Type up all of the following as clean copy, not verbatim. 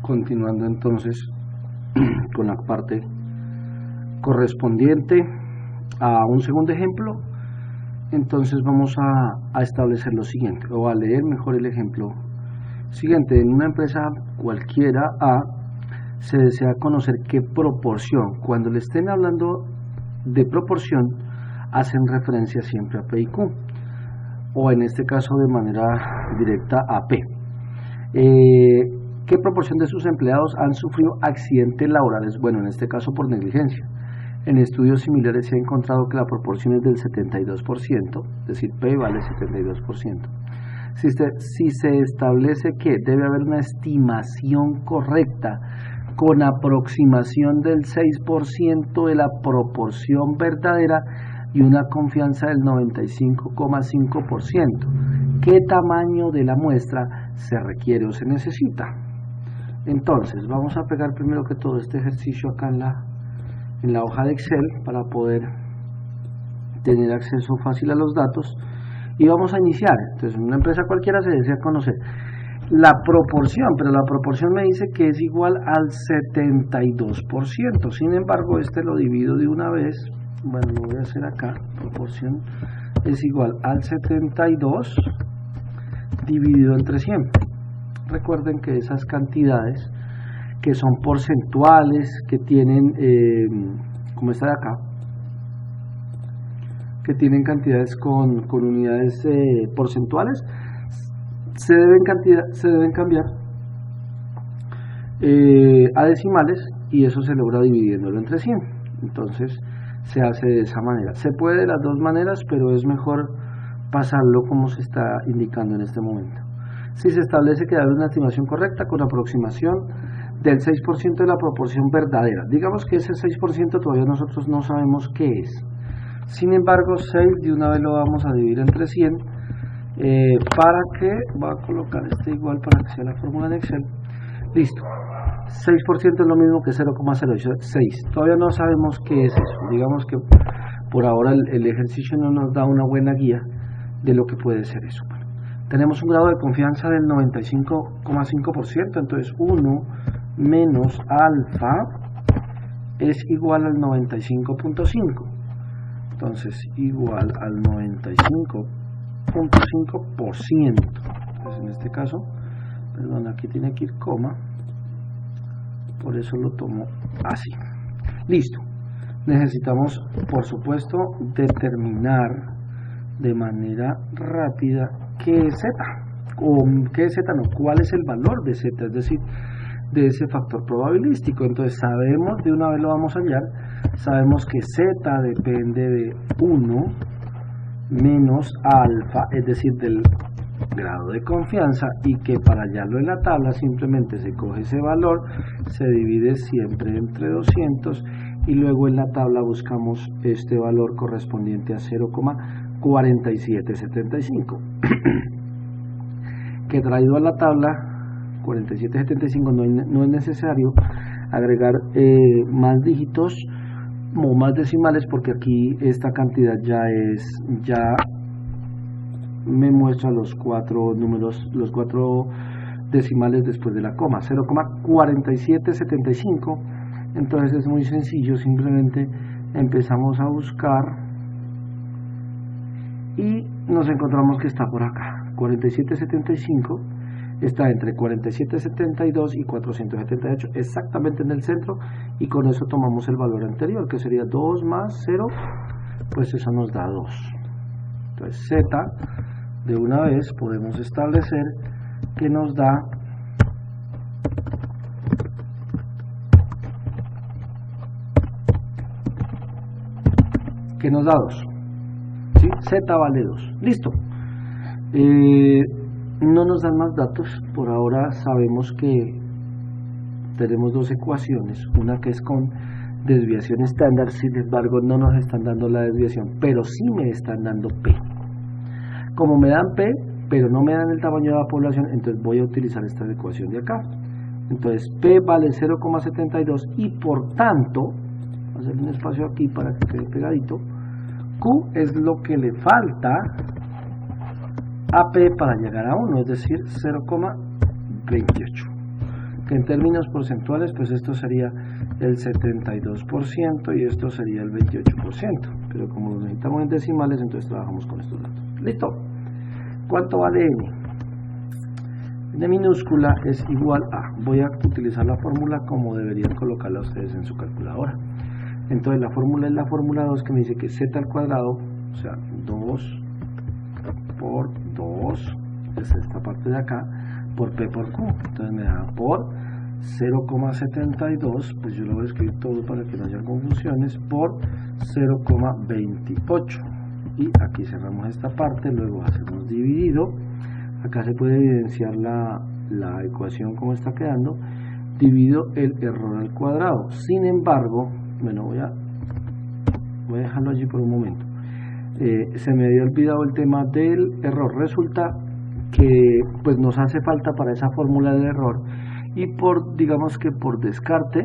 Continuando entonces con la parte correspondiente a un segundo ejemplo, entonces vamos a establecer lo siguiente, o a leer mejor el ejemplo siguiente. En una empresa cualquiera A se desea conocer qué proporción. Cuando le estén hablando de proporción, hacen referencia siempre a P y Q, o en este caso de manera directa a P. ¿Qué proporción de sus empleados han sufrido accidentes laborales? Bueno, en este caso por negligencia. En estudios similares se ha encontrado que la proporción es del 72%, es decir, P vale 72%. Si se establece que debe haber una estimación correcta con aproximación del 6% de la proporción verdadera y una confianza del 95,5%, ¿qué tamaño de la muestra se requiere o se necesita? Entonces, vamos a pegar primero que todo este ejercicio acá en la hoja de Excel para poder tener acceso fácil a los datos y vamos a iniciar. Entonces, en una empresa cualquiera se desea conocer la proporción, pero la proporción me dice que es igual al 72%. Sin embargo, este lo divido de una vez. Bueno, lo voy a hacer acá. Proporción es igual al 72 dividido entre 100. Recuerden que esas cantidades que son porcentuales, que tienen, como esta de acá, que tienen cantidades con unidades porcentuales, se deben cambiar a decimales y eso se logra dividiéndolo entre 100. Entonces se hace de esa manera. Se puede de las dos maneras, pero es mejor pasarlo como se está indicando en este momento. Si se establece que debe haber una estimación correcta con aproximación del 6% de la proporción verdadera. Digamos que ese 6% todavía nosotros no sabemos qué es. Sin embargo, 6 de una vez lo vamos a dividir entre 100 para que, voy a colocar este igual para que sea la fórmula en Excel. Listo. 6% es lo mismo que 0,06. Todavía no sabemos qué es eso. Digamos que por ahora el ejercicio no nos da una buena guía de lo que puede ser eso. Bueno, tenemos un grado de confianza del 95,5%, entonces 1 menos alfa es igual al 95.5. Entonces igual al 95.5%. Entonces en este caso, perdón, aquí tiene que ir coma, por eso lo tomo así. Listo. Necesitamos, por supuesto, determinar de manera rápida qué es Z, o qué es Z, no, cuál es el valor de Z, es decir, de ese factor probabilístico. Entonces sabemos, de una vez lo vamos a hallar, sabemos que Z depende de 1 menos alfa, es decir, del grado de confianza, y que para hallarlo en la tabla simplemente se coge ese valor, se divide siempre entre 200 y luego en la tabla buscamos este valor correspondiente a 0,4775 que traído a la tabla 4775 no es necesario agregar más dígitos o más decimales, porque aquí esta cantidad ya me muestra los cuatro números, los cuatro decimales después de la coma, 0,4775. Entonces es muy sencillo, simplemente empezamos a buscar y nos encontramos que está por acá. 4775 está entre 4772 y 478, exactamente en el centro, y con eso tomamos el valor anterior, que sería 2 más 0, pues eso nos da 2. Entonces Z, de una vez podemos establecer que nos da que nos da 2, ¿sí? Z vale 2, listo. No nos dan más datos, por ahora sabemos que tenemos dos ecuaciones, una que es con desviación estándar, sin embargo no nos están dando la desviación, pero sí me están dando P. Como me dan P, pero no me dan el tamaño de la población, entonces voy a utilizar esta ecuación de acá. Entonces P vale 0,72 y por tanto, voy a hacer un espacio aquí para que quede pegadito, Q es lo que le falta a P para llegar a 1, es decir, 0,28. que en términos porcentuales pues esto sería el 72% y esto sería el 28%, pero como lo necesitamos en decimales, entonces trabajamos con estos datos. Listo. ¿Cuánto vale n? N minúscula es igual a, voy a utilizar la fórmula como deberían colocarla ustedes en su calculadora. Entonces la fórmula es la fórmula 2 que me dice que z al cuadrado, o sea 2 por 2, es esta parte de acá, por p por q, entonces me da por 0,72, pues yo lo voy a escribir todo para que no haya confusiones, por 0,28, y aquí cerramos esta parte, luego hacemos dividido, acá se puede evidenciar la ecuación como está quedando, divido el error al cuadrado. Sin embargo, bueno, voy a dejarlo allí por un momento. Se me había olvidado el tema del error. Resulta que pues nos hace falta para esa fórmula del error, y digamos que por descarte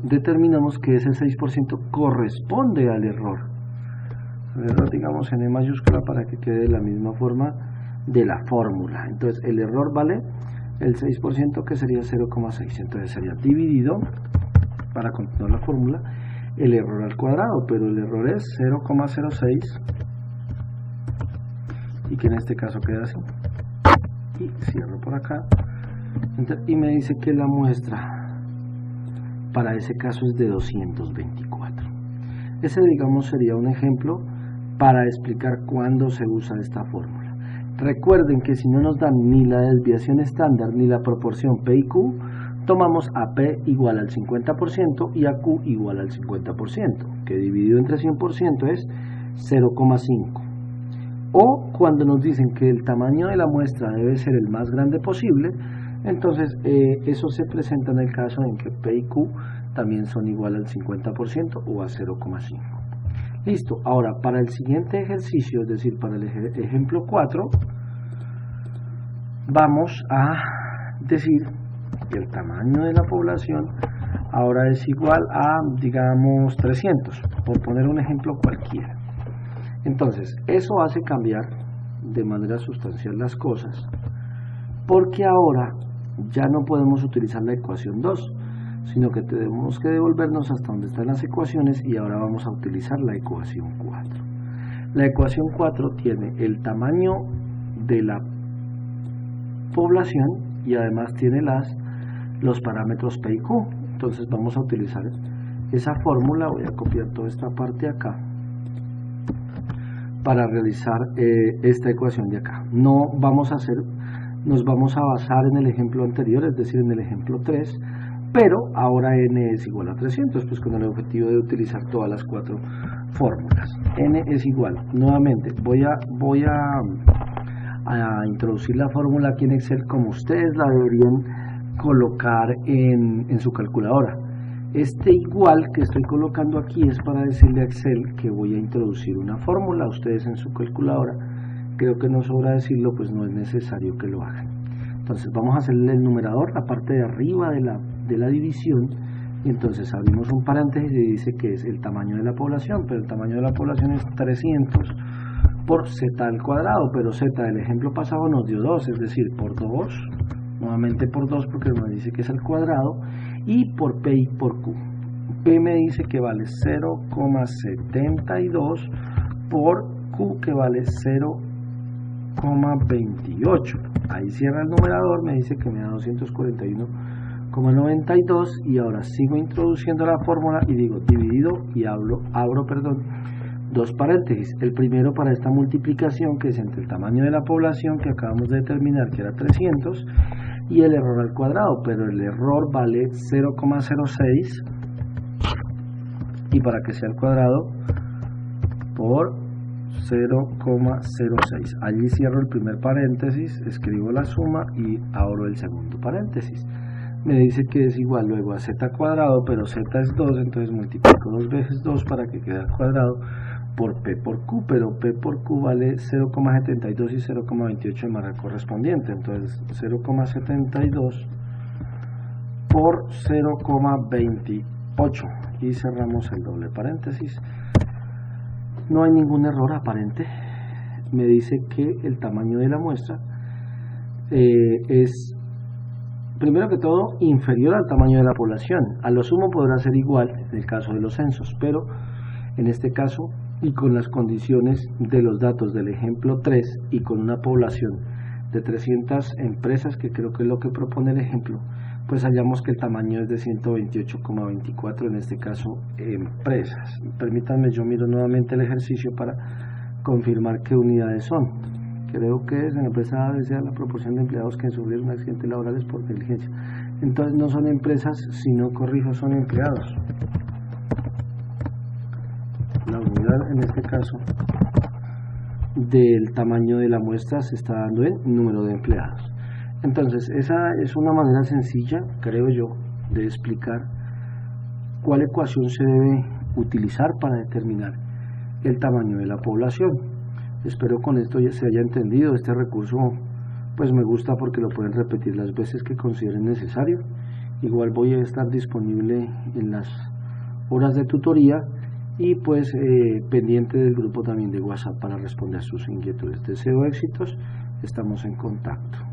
determinamos que ese 6% corresponde al error. El error, digamos, en E mayúscula para que quede de la misma forma de la fórmula. Entonces el error vale el 6%, que sería 0,6. Entonces sería dividido, para continuar la fórmula, el error al cuadrado, pero el error es 0,06 y que en este caso queda así. Y cierro por acá y me dice que la muestra para ese caso es de 224. Ese, digamos, sería un ejemplo para explicar cuándo se usa esta fórmula. Recuerden que si no nos dan ni la desviación estándar ni la proporción P y Q, tomamos a P igual al 50% y a Q igual al 50%, que dividido entre 100% es 0,5. O cuando nos dicen que el tamaño de la muestra debe ser el más grande posible, entonces eso se presenta en el caso en que P y Q también son igual al 50% o a 0,5. Listo. Ahora, para el siguiente ejercicio, es decir, para el ejemplo 4, vamos a decir que el tamaño de la población ahora es igual a, digamos, 300, por poner un ejemplo cualquiera. Entonces, eso hace cambiar de manera sustancial las cosas, porque ahora ya no podemos utilizar la ecuación 2, sino que tenemos que devolvernos hasta donde están las ecuaciones y ahora vamos a utilizar la ecuación 4. La ecuación 4 tiene el tamaño de la población y además tiene los parámetros P y Q. Entonces vamos a utilizar esa fórmula. Voy a copiar toda esta parte acá para realizar esta ecuación de acá. Nos vamos a basar en el ejemplo anterior, es decir, en el ejemplo 3, pero ahora n es igual a 300, pues con el objetivo de utilizar todas las 4 fórmulas. N es igual, nuevamente, voy a introducir la fórmula aquí en Excel como ustedes la deberían colocar en su calculadora. Este igual que estoy colocando aquí es para decirle a Excel que voy a introducir una fórmula. Ustedes en su calculadora, creo que no sobra decirlo, pues no es necesario que lo hagan. Entonces vamos a hacerle el numerador, la parte de arriba de la división, y entonces abrimos un paréntesis y dice que es el tamaño de la población, pero el tamaño de la población es 300 por z al cuadrado, pero z del ejemplo pasado nos dio 2, es decir, por 2, nuevamente por 2 porque nos dice que es al cuadrado, y por P y por Q. P me dice que vale 0,72 por Q, que vale 0,28. Ahí cierra el numerador, me dice que me da 241,92 y ahora sigo introduciendo la fórmula y digo dividido y abro dos paréntesis. El primero para esta multiplicación, que es entre el tamaño de la población que acabamos de determinar que era 300 y el error al cuadrado, pero el error vale 0,06 y para que sea al cuadrado por 0,06. Allí cierro el primer paréntesis, escribo la suma y abro el segundo paréntesis. Me dice que es igual luego a z cuadrado, pero z es 2, entonces multiplico 2 veces 2 para que quede al cuadrado por P por Q, pero P por Q vale 0,72 y 0,28 de manera correspondiente, entonces 0,72 por 0,28 y cerramos el doble paréntesis. No hay ningún error aparente, me dice que el tamaño de la muestra es primero que todo, inferior al tamaño de la población. A lo sumo podrá ser igual en el caso de los censos, pero en este caso, y con las condiciones de los datos del ejemplo 3 y con una población de 300 empresas, que creo que es lo que propone el ejemplo, pues hallamos que el tamaño es de 128,24, en este caso empresas. Permítanme, yo miro nuevamente el ejercicio para confirmar qué unidades son. Creo que es en la empresa desea la proporción de empleados que sufrieron accidentes laborales por negligencia. Entonces no son empresas, sino, corrijo, son empleados. La unidad en este caso del tamaño de la muestra se está dando en número de empleados. Entonces esa es una manera sencilla, creo yo, de explicar cuál ecuación se debe utilizar para determinar el tamaño de la población. Espero con esto ya se haya entendido. Este recurso pues me gusta porque lo pueden repetir las veces que consideren necesario. Igual voy a estar disponible en las horas de tutoría y pues pendiente del grupo también de WhatsApp para responder sus inquietudes. Deseo éxitos, estamos en contacto.